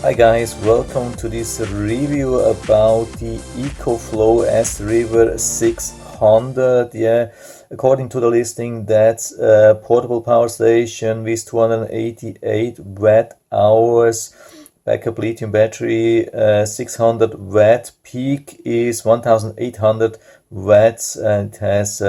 Hi guys, welcome to this review about the EcoFlow S River 600. According to the listing, that's a portable power station with 288 watt hours, backup lithium battery, 600 watt, peak is 1800 watts, and it has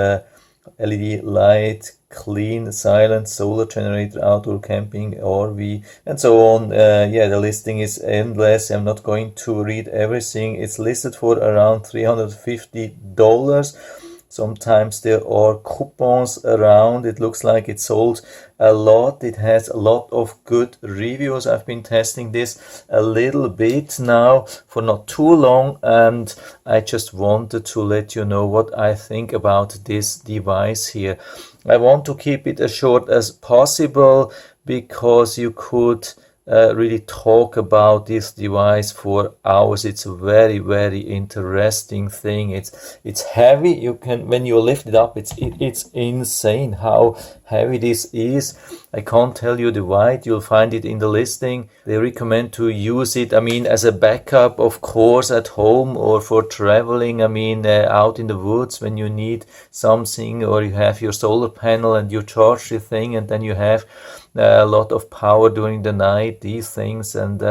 LED light, clean, silent, solar generator, outdoor camping, RV, and so on. The listing is endless. I'm not going to read everything. It's listed for around $350. Sometimes there are coupons around. It looks like it sold a lot. It has a lot of good reviews. I've been testing this a little bit now for not too long, and I just wanted to let you know what I think about this device here. I want to keep it as short as possible because you could really talk about this device for hours. It's a very, very interesting thing. It's heavy. You can, when you lift it up, it's insane how heavy this is. I can't tell you the weight. You'll find it in the listing. They recommend to use it, as a backup, of course, at home or for traveling. Out in the woods when you need something, or you have your solar panel and you charge the thing, and then you have a lot of power during the night, these things. And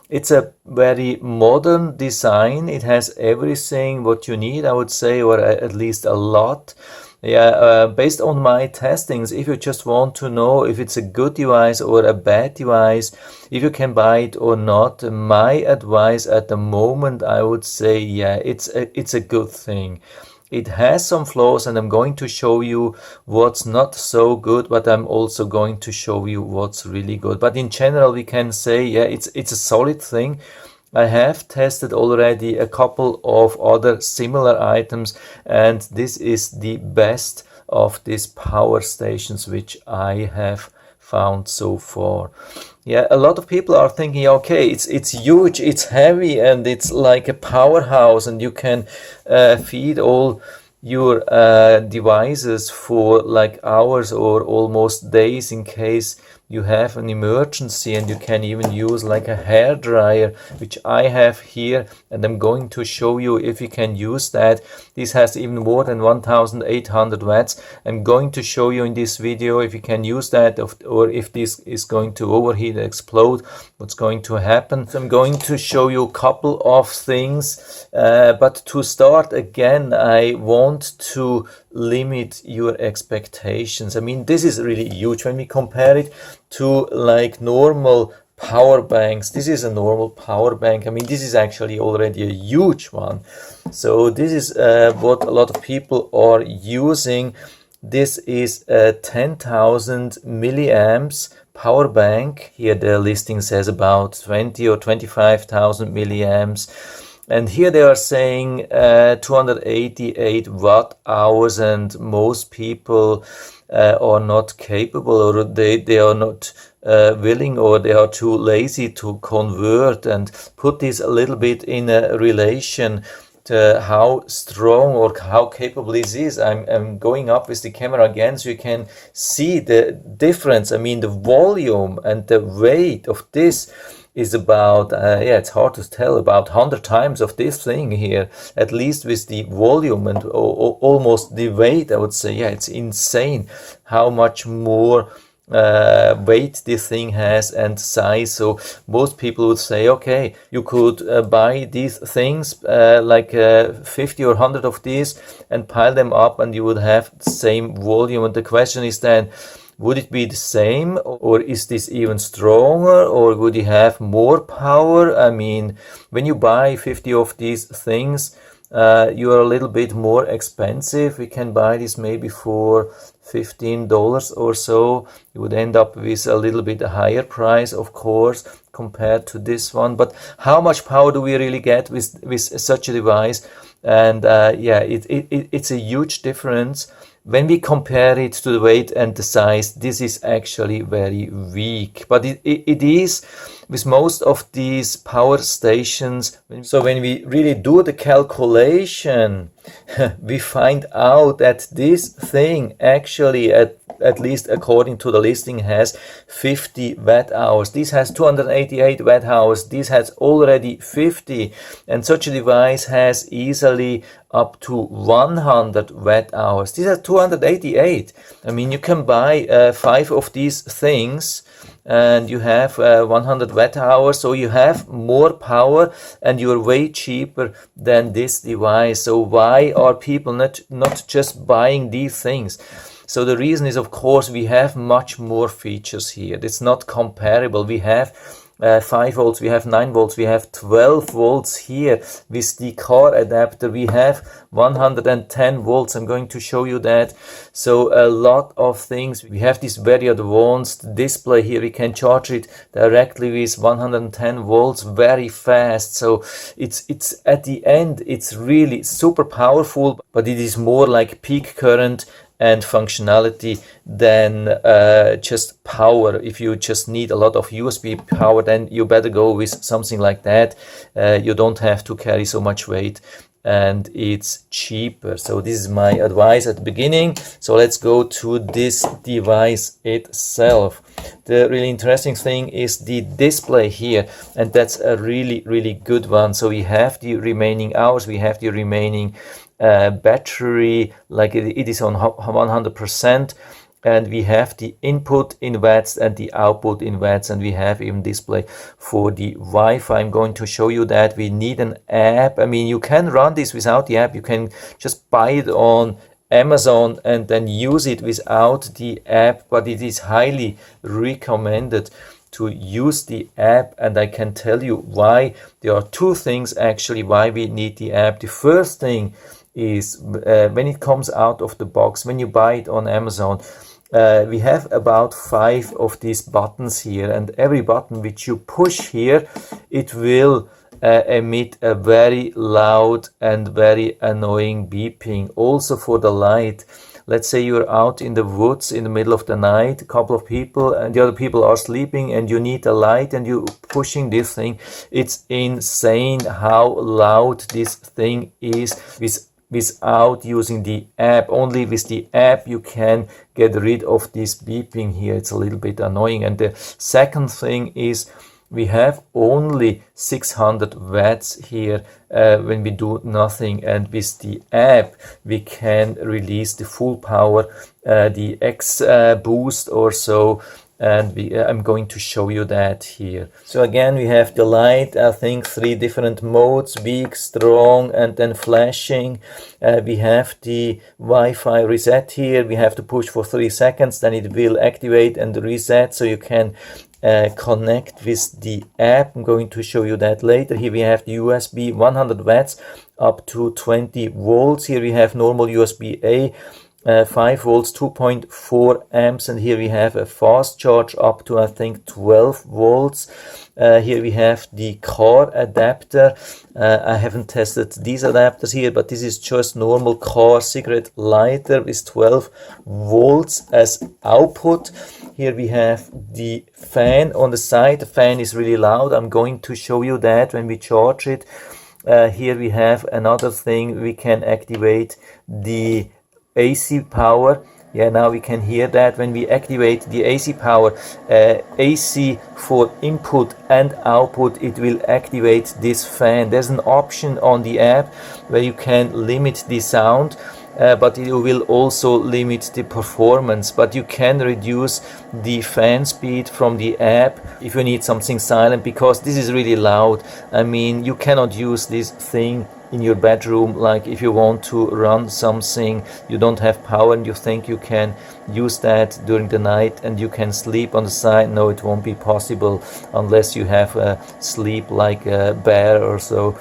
it's a very modern design. It has everything what you need, I would say, or at least a lot. Based on my testings, if you just want to know if it's a good device or a bad device, if you can buy it or not, my advice at the moment, I would say, it's a good thing. It has some flaws, and I'm going to show you what's not so good, but I'm also going to show you what's really good. But in general, we can say, it's a solid thing. I have tested already a couple of other similar items, and this is the best of these power stations which I have found so far. A lot of people are thinking, okay, it's huge, it's heavy, and it's like a powerhouse, and you can feed all your devices for like hours or almost days in case you have an emergency, and you can even use like a hair dryer, which I have here, and I'm going to show you if you can use that. This has even more than 1800 watts. I'm going to show you in this video if you can use that, or if this is going to overheat and explode, what's going to happen. So I'm going to show you a couple of things, but to start again, I want to limit your expectations. This is really huge when we compare it to like normal power banks. This is a normal power bank. This is actually already a huge one. So this is what a lot of people are using. This is a 10,000 milliamps power bank. Here the listing says about 20 or 25,000 milliamps. And here they are saying 288 watt hours, and most people are not capable, or they are not willing, or they are too lazy to convert and put this a little bit in a relation to how strong or how capable this is. I'm going up with the camera again so you can see the difference. The volume and the weight of this is about, it's hard to tell, about 100 times of this thing here, at least with the volume and almost the weight, I would say. It's insane how much more weight this thing has and size. So most people would say, okay, you could buy these things, like 50 or 100 of these, and pile them up, and you would have the same volume. And the question is then, would it be the same, or is this even stronger, or would you have more power? When you buy 50 of these things, you are a little bit more expensive. We can buy this maybe for $15 or so. You would end up with a little bit higher price, of course, compared to this one. But how much power do we really get with such a device? And it's a huge difference. When we compare it to the weight and the size, this is actually very weak. But it is with most of these power stations. So when we really do the calculation, we find out that this thing actually at at least according to the listing, has 50 watt hours. This has 288 watt hours. This has already 50, and such a device has easily up to 100 watt hours. These are 288. I mean, you can buy 5 of these things and you have 100 watt hours, so you have more power and you're way cheaper than this device. So why are people not just buying these things? So the reason is, of course, we have much more features here. It's not comparable. We have 5 volts, we have 9 volts, we have 12 volts here with the car adapter. We have 110 volts. I'm going to show you that. So a lot of things. We have this very advanced display here. We can charge it directly with 110 volts very fast. So it's at the end, it's really super powerful, but it is more like peak current and functionality than just power. If you just need a lot of USB power, then you better go with something like that. You don't have to carry so much weight and it's cheaper. So this is my advice at the beginning. So let's go to this device itself. The really interesting thing is the display here, and that's a really good one. So we have the remaining hours, we have the remaining battery, like it is on 100%, and we have the input in watts and the output in watts, and we have even display for the Wi-Fi. I'm going to show you that. We need an app. I mean, you can run this without the app. You can just buy it on Amazon and then use it without the app, but it is highly recommended to use the app, and I can tell you why. There are 2 things actually why we need the app. The first thing is when it comes out of the box, when you buy it on Amazon, we have about 5 of these buttons here, and every button which you push here, it will emit a very loud and very annoying beeping. Also for the light, let's say you're out in the woods in the middle of the night, a couple of people and the other people are sleeping, and you need a light and you're pushing this thing. It's insane how loud this thing is without using the app. Only with the app you can get rid of this beeping here. It's a little bit annoying. And the second thing is we have only 600 watts here when we do nothing, and with the app we can release the full power, the X boost or so, and I'm going to show you that here. So again, we have the light, I think 3 different modes: weak, strong, and then flashing. We have the Wi-Fi reset here. We have to push for 3 seconds, then it will activate and reset, so you can connect with the app. I'm going to show you that later. Here we have the USB 100 watts up to 20 volts. Here we have normal USB-A, 5 volts, 2.4 amps, and here we have a fast charge up to I think 12 volts. Here we have the car adapter. I haven't tested these adapters here, but this is just normal car cigarette lighter with 12 volts as output. Here we have the fan on the side. The fan is really loud. I'm going to show you that when we charge it. Here we have another thing. We can activate the AC power. Yeah, now we can hear that when we activate the AC power, AC for input and output, it will activate this fan. There's an option on the app where you can limit the sound, but it will also limit the performance. But you can reduce the fan speed from the app if you need something silent, because this is really loud. I mean, you cannot use this thing in your bedroom. Like if you want to run something, you don't have power and you think you can use that during the night and you can sleep on the side. No, it won't be possible unless you have a sleep like a bear or so.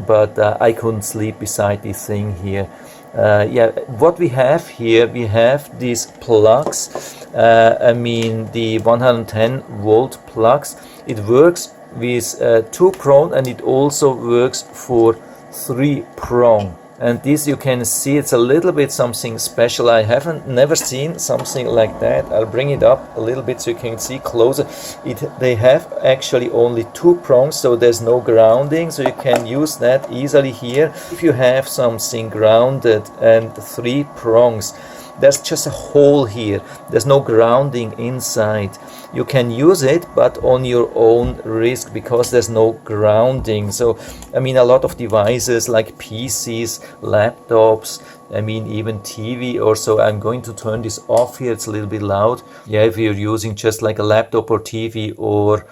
But I couldn't sleep beside this thing here. Yeah, what we have here, we have these plugs. I mean the 110 volt plugs. It works with 2 prong, and it also works for 3 prong, and this you can see it's a little bit something special. I haven't never seen something like that. I'll bring it up a little bit so you can see closer. They have actually only 2 prongs, so there's no grounding, so you can use that easily here. If you have something grounded and 3 prongs, there's just a hole here. There's no grounding inside. You can use it, but on your own risk, because there's no grounding. So I mean, a lot of devices like PCs, laptops, I mean even TV or so. I'm going to turn this off here, it's a little bit loud. Yeah, if you're using just like a laptop or TV or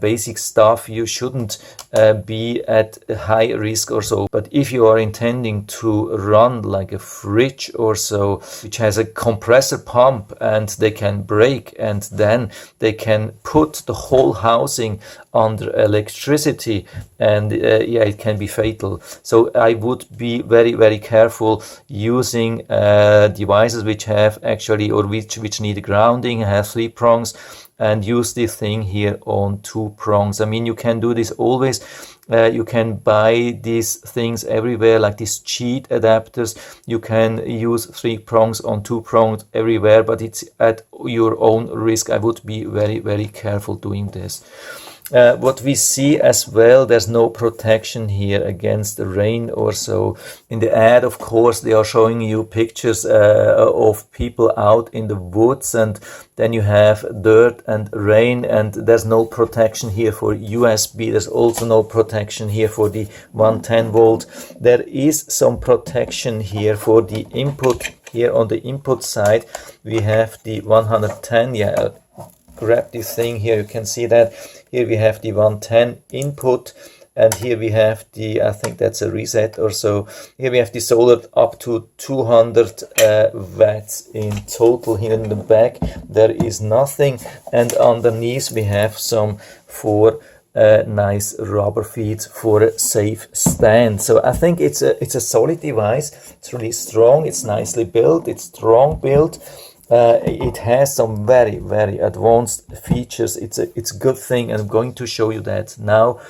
basic stuff, you shouldn't be at a high risk or so. But if you are intending to run like a fridge or so, which has a compressor pump and they can break, and then they can put the whole housing under electricity, and yeah, it can be fatal. So I would be very, very careful using devices which have actually, or which need grounding, have 3 prongs, and use this thing here on 2 prongs. I mean, you can do this always. You can buy these things everywhere, like these cheat adapters. You can use 3 prongs on 2 prongs everywhere, but it's at your own risk. I would be very, very careful doing this. What we see as well, there's no protection here against the rain or so. In the ad, of course, they are showing you pictures of people out in the woods, and then you have dirt and rain, and there's no protection here for USB. There's also no protection here for the 110 volt. There is some protection here for the input. Here on the input side, we have the 110. Yeah, grab this thing here, you can see that here we have the 110 input, and here we have the, I think that's a reset or so. Here we have the solar up to 200 watts in total. Here in the back there is nothing, and underneath we have some 4 nice rubber feet for a safe stand. So I think it's a solid device. It's really strong, it's nicely built, it's strong built. It has some very, very advanced features. It's a good thing, and I'm going to show you that now.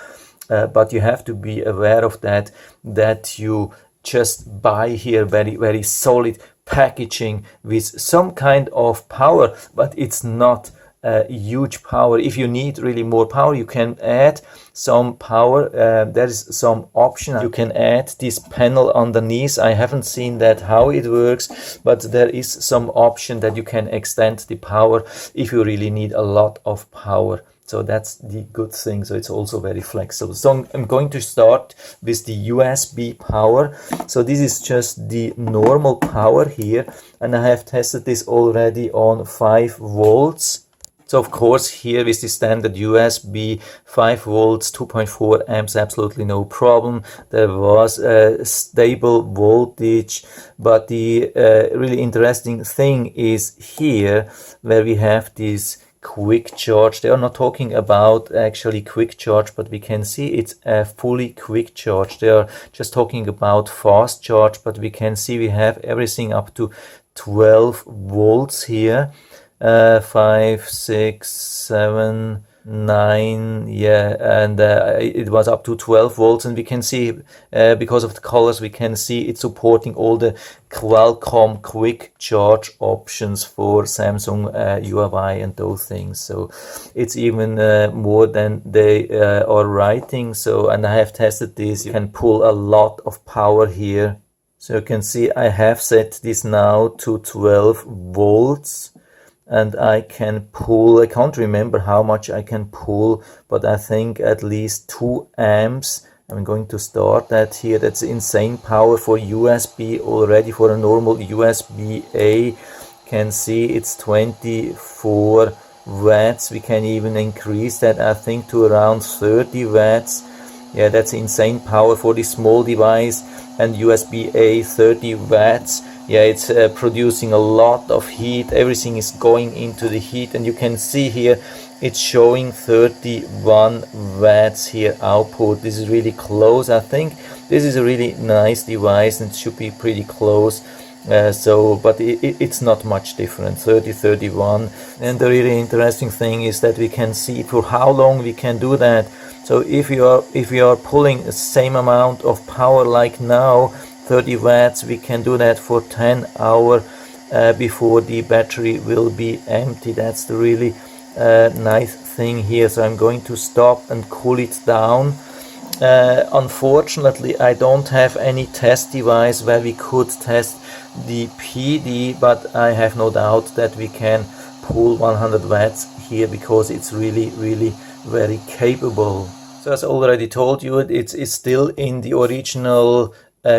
But you have to be aware of that you just buy here very, very solid packaging with some kind of power, but it's not huge power. If you need really more power, you can add some power. There is some option. You can add this panel underneath. I haven't seen that how it works, but there is some option that you can extend the power if you really need a lot of power. So that's the good thing. So it's also very flexible. So I'm going to start with the USB power. So this is just the normal power here, and I have tested this already on 5 volts. So of course here with the standard USB 5 volts 2.4 amps, absolutely no problem. There was a stable voltage, but the really interesting thing is here where we have this quick charge. They are not talking about actually quick charge, but we can see it's a fully quick charge. They are just talking about fast charge, but we can see we have everything up to 12 volts here. 5, 6, 7, 9, yeah, and it was up to 12 volts, and we can see because of the colors we can see it's supporting all the Qualcomm quick charge options for Samsung Huawei and those things. So it's even more than they are writing. So, and I have tested this. You can pull a lot of power here. So you can see I have set this now to 12 volts. And I can pull, I can't remember how much I can pull, but I think at least 2 amps. I'm going to start that here. That's insane power for USB already. For a normal USB-A, can see it's 24 watts. We can even increase that, I think, to around 30 watts. Yeah, that's insane power for this small device. And USB-A 30 watts. Yeah, it's producing a lot of heat. Everything is going into the heat, and you can see here it's showing 31 watts here output. This is really close. I think this is a really nice device and it should be pretty close. But it's not much different, 30, 31. And the really interesting thing is that we can see for how long we can do that. So if you are pulling the same amount of power like now, 30 watts, we can do that for 10 hours before the battery will be empty. That's the really nice thing here. So I'm going to stop and cool it down. Unfortunately, I don't have any test device where we could test the PD, but I have no doubt that we can pull 100 watts here because it's really very capable. So as I already told you, it's still in the original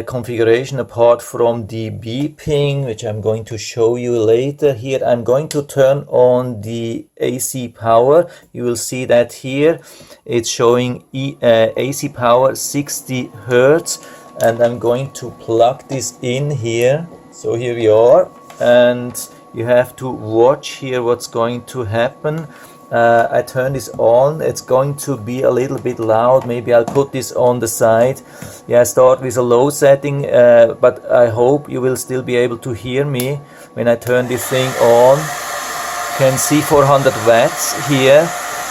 configuration apart from the beeping, which I'm going to show you later. Here I'm going to turn on the AC power. You will see that here it's showing AC power 60 Hertz, and I'm going to plug this in here. So here we are, and you have to watch here what's going to happen. I turn this on. It's going to be a little bit loud. Maybe I'll put this on the side. Yeah, I start with a low setting, but I hope you will still be able to hear me when I turn this thing on. You can see 400 watts here,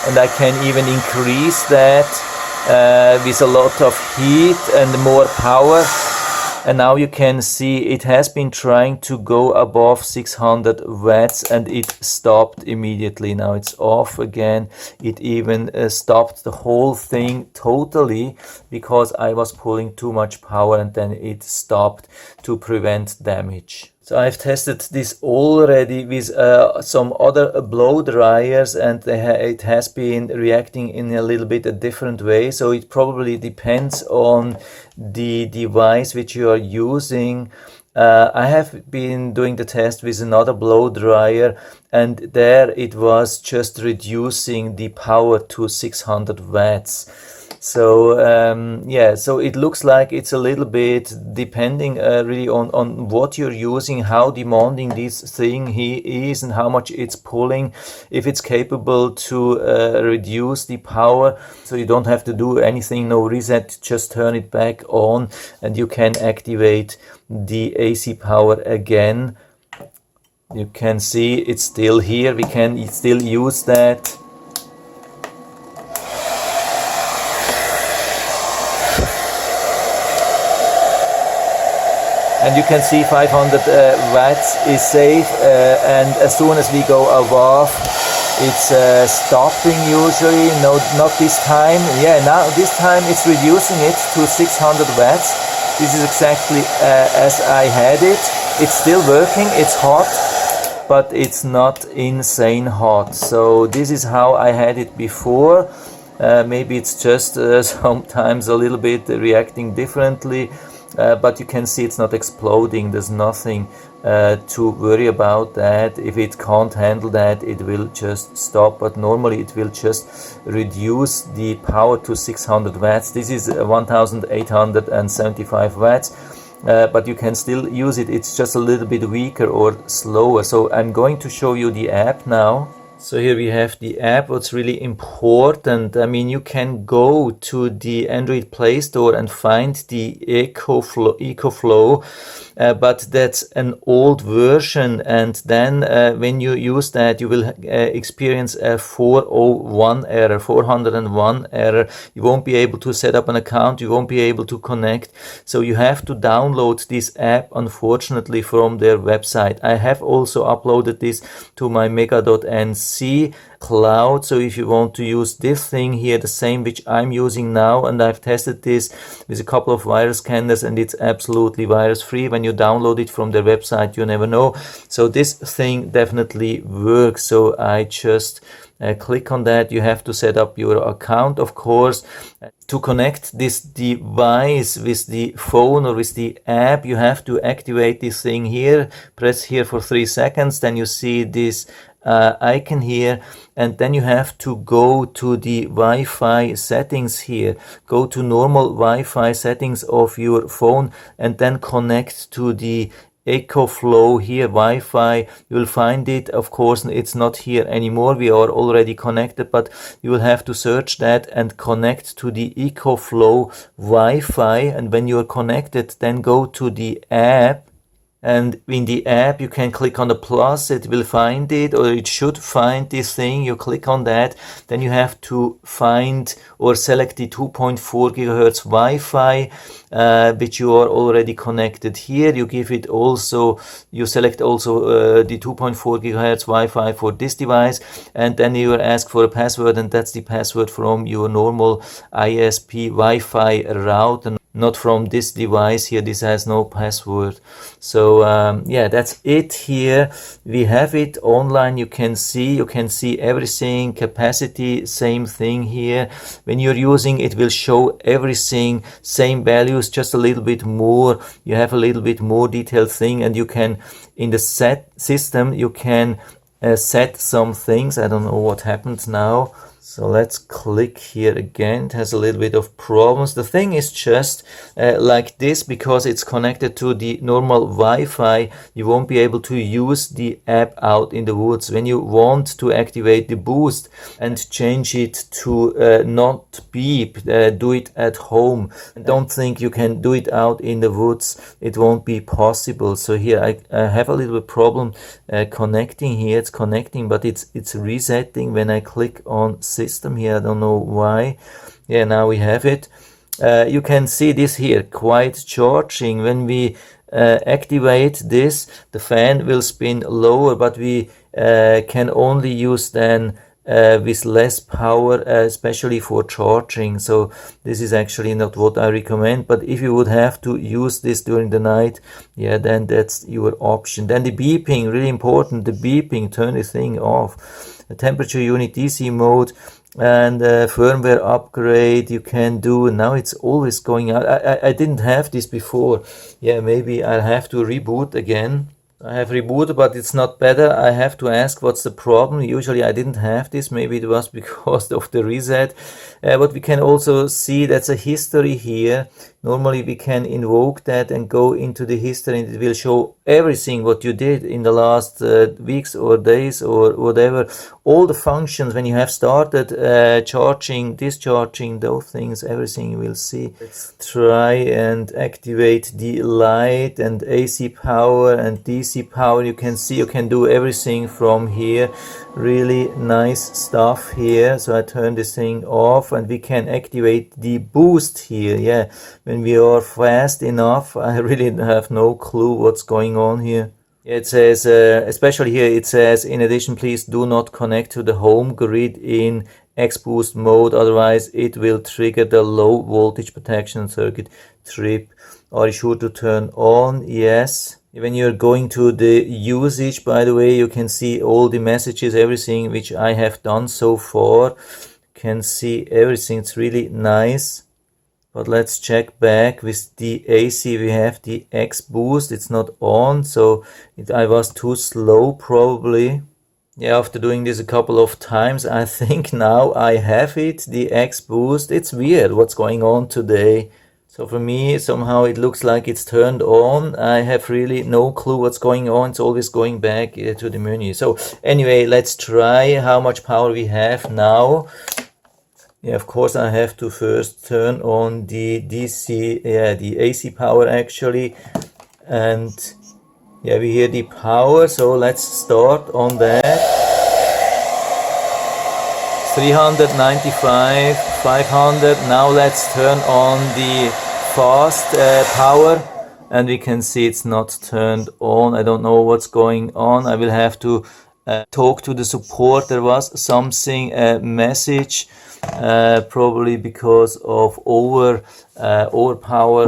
and I can even increase that with a lot of heat and more power. And now you can see it has been trying to go above 600 watts and it stopped immediately. Now it's off again. It even stopped the whole thing totally because I was pulling too much power, and then it stopped to prevent damage. So I've tested this already with some other blow dryers, and it has been reacting in a little bit a different way. So it probably depends on the device which you are using. I have been doing the test with another blow dryer, and there it was just reducing the power to 600 watts. So yeah, so it looks like it's a little bit depending really on what you're using, how demanding this thing is and how much it's pulling, if it's capable to reduce the power. So you don't have to do anything, no reset, just turn it back on and you can activate the AC power again. You can see it's still here, we can still use that. And you can see 500 watts is safe, and as soon as we go above, it's stopping usually. No, not this time. Yeah, now this time it's reducing it to 600 watts. This is exactly as I had it. It's still working, it's hot, but it's not insane hot. So this is how I had it before. Maybe it's just sometimes a little bit reacting differently. But you can see it's not exploding. There's nothing to worry about that. If it can't handle that, it will just stop, but normally it will just reduce the power to 600 watts. This is 1875 watts, but you can still use it. It's just a little bit weaker or slower. So I'm going to show you the app now. So here we have the app. What's really important, I mean, you can go to the Android Play Store and find the EcoFlow, but that's an old version, and then when you use that, you will experience a 401 error, 401 error. You won't be able to set up an account, you won't be able to connect, so you have to download this app, unfortunately, from their website. I have also uploaded this to my Mega.nc cloud, so if you want to use this thing here, the same which I'm using now, and I've tested this with a couple of virus scanners and it's absolutely virus free. When you download it from their website, you never know. So this thing definitely works. So I just click on that. You have to set up your account, of course. To connect this device with the phone or with the app, you have to activate this thing here. Press here for 3 seconds, then you see this icon here, and then you have to go to the Wi-Fi settings here. Go to normal Wi-Fi settings of your phone and then connect to the EcoFlow here, Wi-Fi. You will find it, of course, it's not here anymore. We are already connected, but you will have to search that and connect to the EcoFlow Wi-Fi. And when you are connected, then go to the app. And in the app, you can click on the plus, it will find it, or it should find this thing. You click on that, then you have to find or select the 2.4 gigahertz Wi-Fi, which you are already connected here. You give it also, you select also the 2.4 gigahertz Wi-Fi for this device, and then you are asked for a password, and that's the password from your normal ISP Wi-Fi router, not from this device here. This has no password. So yeah, that's it here. We have it online. You can see everything. Capacity, same thing here. When you're using it, will show everything, same values, just a little bit more. You have a little bit more detailed thing, and you can, in the set system, you can set some things. I don't know what happens now. So let's click here again. It has a little bit of problems. The thing is just like this, because it's connected to the normal Wi-Fi, you won't be able to use the app out in the woods. When you want to activate the boost and change it to not beep, do it at home. Don't think you can do it out in the woods. It won't be possible. So here I have a little bit problem connecting here. It's connecting, but it's resetting when I click on system here. I don't know why. Yeah, now we have it. You can see this here, quiet charging. When we activate this, the fan will spin lower, but we can only use then with less power, especially for charging. So this is actually not what I recommend, but if you would have to use this during the night, yeah, then that's your option. Then the beeping, really important, the beeping, turn the thing off. The temperature unit DC mode, and firmware upgrade you can do. Now it's always going out. I didn't have this before. Yeah, maybe I'll have to reboot again. I have rebooted, but it's not better. I have to ask what's the problem. Usually I didn't have this. Maybe it was because of the reset. But we can also see that's a history here. Normally we can invoke that and go into the history, and it will show everything what you did in the last weeks or days or whatever. All the functions when you have started charging, discharging, those things, everything you will see. Let's try and activate the light and AC power and DC power. You can see you can do everything from here. Really nice stuff here. So I turn this thing off, and we can activate the boost here. Yeah, when we are fast enough. I really have no clue what's going on here. It says, especially here, it says, in addition, please do not connect to the home grid in X-Boost mode, otherwise it will trigger the low voltage protection circuit trip. Are you sure to turn on? Yes. When you're going to the usage, by the way, you can see all the messages, everything which I have done so far. You can see everything. It's really nice. But let's check back with the AC. We have the X-Boost. It's not on, so I was too slow probably. Yeah, after doing this a couple of times, I think now I have it, the X-Boost. It's weird what's going on today. So for me, somehow it looks like it's turned on. I have really no clue what's going on. It's always going back to the menu. So anyway, let's try how much power we have now. Yeah, of course I have to first turn on the DC, yeah, the AC power actually. And yeah, we hear the power, so let's start on that. 395, 500. Now let's turn on the fast power, and we can see it's not turned on. I don't know what's going on. I will have to talk to the support. There was something, a message, probably because of overpower.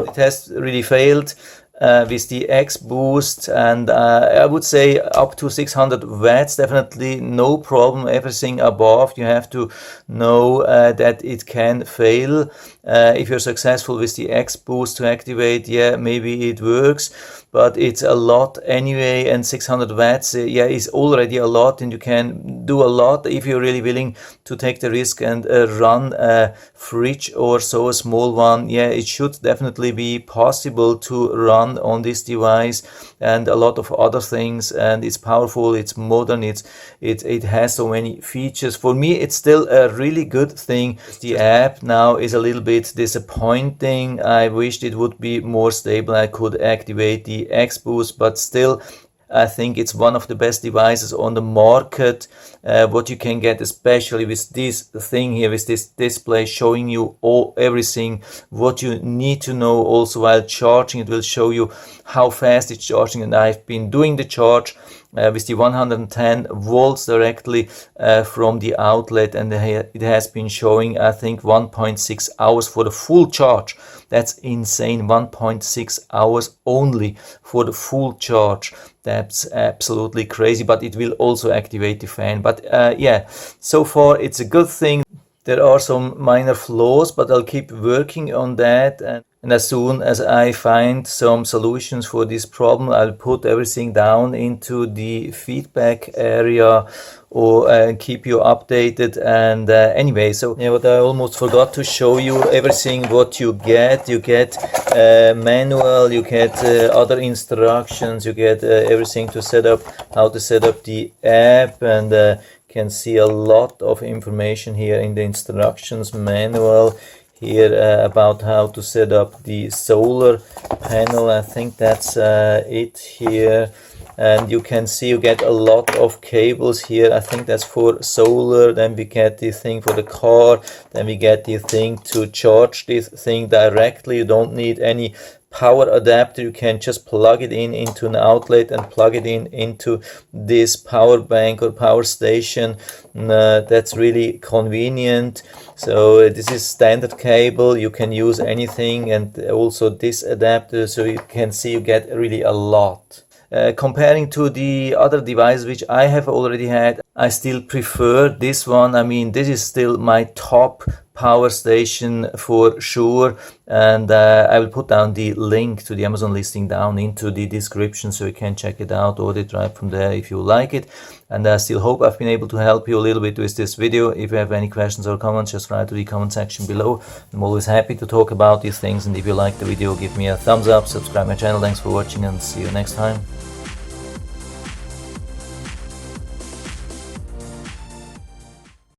It has really failed with the X-Boost, and I would say up to 600 watts, definitely no problem. Everything above, you have to know that it can fail. If you're successful with the X-Boost to activate, yeah, maybe it works, but it's a lot anyway, and 600 watts, yeah, is already a lot, and you can do a lot if you're really willing to take the risk and run a fridge or so, a small one. Yeah, it should definitely be possible to run on this device, and a lot of other things, and it's powerful, it's modern, it has so many features. For me, it's still a really good thing. The app now is a little bit disappointing. I wished it would be more stable. I could activate the X-Boost, but still I think it's one of the best devices on the market. What you can get, especially with this thing here, with this display showing you everything what you need to know. Also while charging, it will show you how fast it's charging, and I've been doing the charge with the 110 volts directly from the outlet, and it has been showing, I think, 1.6 hours for the full charge. That's insane. 1.6 hours only for the full charge. That's absolutely crazy, but it will also activate the fan. But yeah, so far it's a good thing. There are some minor flaws, but I'll keep working on that, and as soon as I find some solutions for this problem, I'll put everything down into the feedback area or keep you updated. And anyway, so yeah, what I almost forgot to show you, everything what you get manual, you get other instructions, you get everything to set up, how to set up the app, and can see a lot of information here in the instructions manual here about how to set up the solar panel. I think that's it here, and you can see you get a lot of cables here. I think that's for solar. Then we get the thing for the car, then we get the thing to charge this thing directly. You don't need any power adapter. You can just plug it in into an outlet and plug it in into this power bank or power station. That's really convenient. So this is standard cable, you can use anything, and also this adapter, so you can see you get really a lot. Comparing to the other device which I have already had, I still prefer this one. I mean, this is still my top power station for sure, and I will put down the link to the Amazon listing down into the description, so you can check it out, order it right from there if you like it. And I still hope I've been able to help you a little bit with this video. If you have any questions or comments, just write to the comment section below. I'm always happy to talk about these things, and if you like the video, give me a thumbs up, subscribe my channel. Thanks for watching, and see you next time.